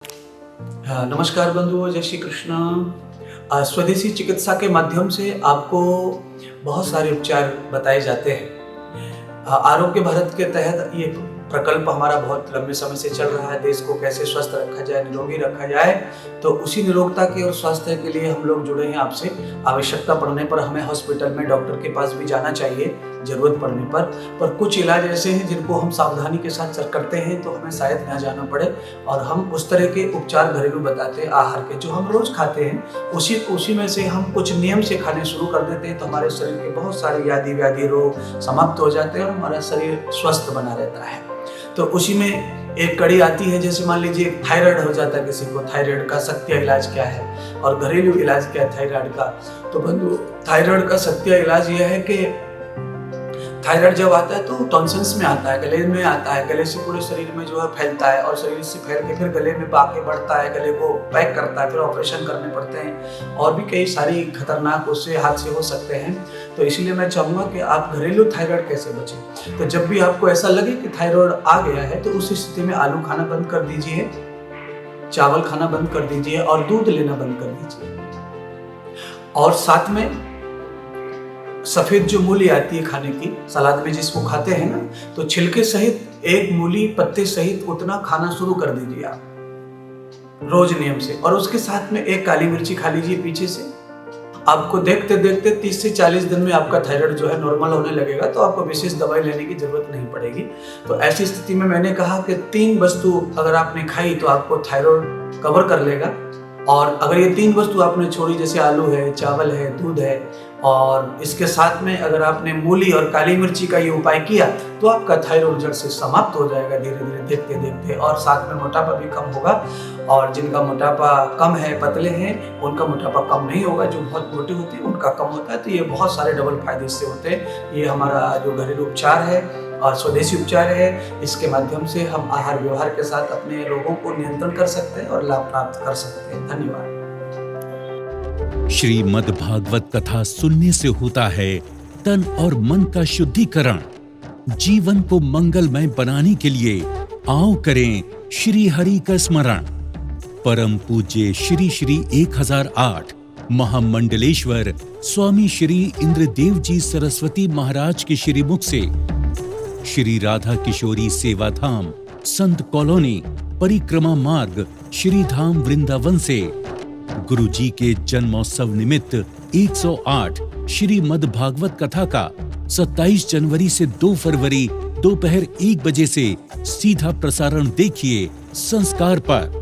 हाँ, नमस्कार बंधुओं, जय श्री कृष्ण। स्वदेशी चिकित्सा के माध्यम से आपको बहुत सारे उपचार बताए जाते हैं। आरोग्य भारत के तहत ये प्रकल्प हमारा बहुत लंबे समय से चल रहा है। देश को कैसे स्वस्थ रखा जाए, निरोगी रखा जाए, तो उसी निरोगता के और स्वास्थ्य के लिए हम लोग जुड़े हैं आपसे। आवश्यकता पड़ने पर हमें हॉस्पिटल में डॉक्टर के पास भी जाना चाहिए, ज़रूरत पड़ने पर कुछ इलाज ऐसे हैं जिनको हम सावधानी के साथ करते हैं तो हमें शायद ना जाना पड़े, और हम उस तरह के उपचार घरेलू बताते हैं आहार के, जो हम रोज़ खाते हैं उसी में से हम कुछ नियम से खाने शुरू कर देते हैं, तो हमारे शरीर के बहुत सारे आदि व्याधि रोग समाप्त हो जाते हैं और हमारा शरीर स्वस्थ बना रहता है। तो उसी में एक कड़ी आती है, जैसे मान लीजिए थायराइड हो जाता है किसी को, थायराइड का सत्य इलाज क्या है और घरेलू इलाज क्या है थायराइड का। तो बंधु, थायराइड का सत्य इलाज यह है कि थायराइड जब आता है तो टॉन्सिल्स में आता है, गले में आता है, गले से पूरे शरीर में जो है फैलता है और शरीर से फैल के फिर गले में आके बढ़ता है, गले को पैक करता है, फिर ऑपरेशन करने पड़ते हैं और भी कई सारी खतरनाक उससे हादसे हो सकते हैं। तो इसलिए मैं चाहूँगा कि आप घरेलू थायराइड कैसे बचें। तो जब भी आपको ऐसा लगे कि थायराइड आ गया है तो उस स्थिति में आलू खाना बंद कर दीजिए, चावल खाना बंद कर दीजिए और दूध लेना बंद कर दीजिए। और साथ में सफेद जो मूली आती है खाने की, सलाद में जिसको खाते हैं ना, तो छिलके सहित एक मूली पत्ते सहित उतना खाना शुरू कर दीजिए आप रोज नियम से। और उसके साथ में एक काली मिर्ची खा लीजिए पीछे से। आपको देखते देखते 30 से 40 दिन में आपका थायराइड जो है नॉर्मल होने लगेगा, तो आपको विशेष दवाई लेने की जरूरत नहीं पड़ेगी। तो ऐसी स्थिति में मैंने कहा कि 3 वस्तु अगर आपने खाई तो आपको थायराइड कवर कर लेगा। और अगर ये 3 वस्तु आपने छोड़ी, जैसे आलू है, चावल है, दूध है, और इसके साथ में अगर आपने मूली और काली मिर्ची का ये उपाय किया तो आपका थायराइड जड़ से समाप्त हो जाएगा धीरे धीरे देखते देखते। और साथ में मोटापा भी कम होगा, और जिनका मोटापा कम है, पतले हैं, उनका मोटापा कम नहीं होगा। जो बहुत मोटे होते हैं उनका कम होता है। तो ये बहुत सारे डबल फायदे इससे होते हैं। ये हमारा जो घरेलू उपचार है और स्वदेशी उपचार है, इसके माध्यम से हम आहार व्यवहार के साथ अपने रोगों को नियंत्रण कर सकते हैं और लाभ प्राप्त कर सकते हैं। धन्यवाद। श्रीमद् भागवत कथा सुनने से होता है तन और मन का शुद्धिकरण। जीवन को मंगलमय बनाने के लिए आओ करें श्री हरि का स्मरण। परम पूज्य श्री श्री 1008 महामंडलेश्वर स्वामी श्री इंद्रदेव जी सरस्वती महाराज के श्रीमुख से श्री राधा किशोरी सेवा धाम संत कॉलोनी परिक्रमा मार्ग श्री धाम वृंदावन से गुरु जी के जन्मोत्सव निमित्त 108 श्रीमद् भागवत कथा का 27 जनवरी से 2 फरवरी दोपहर 1 बजे से सीधा प्रसारण देखिए संस्कार पर।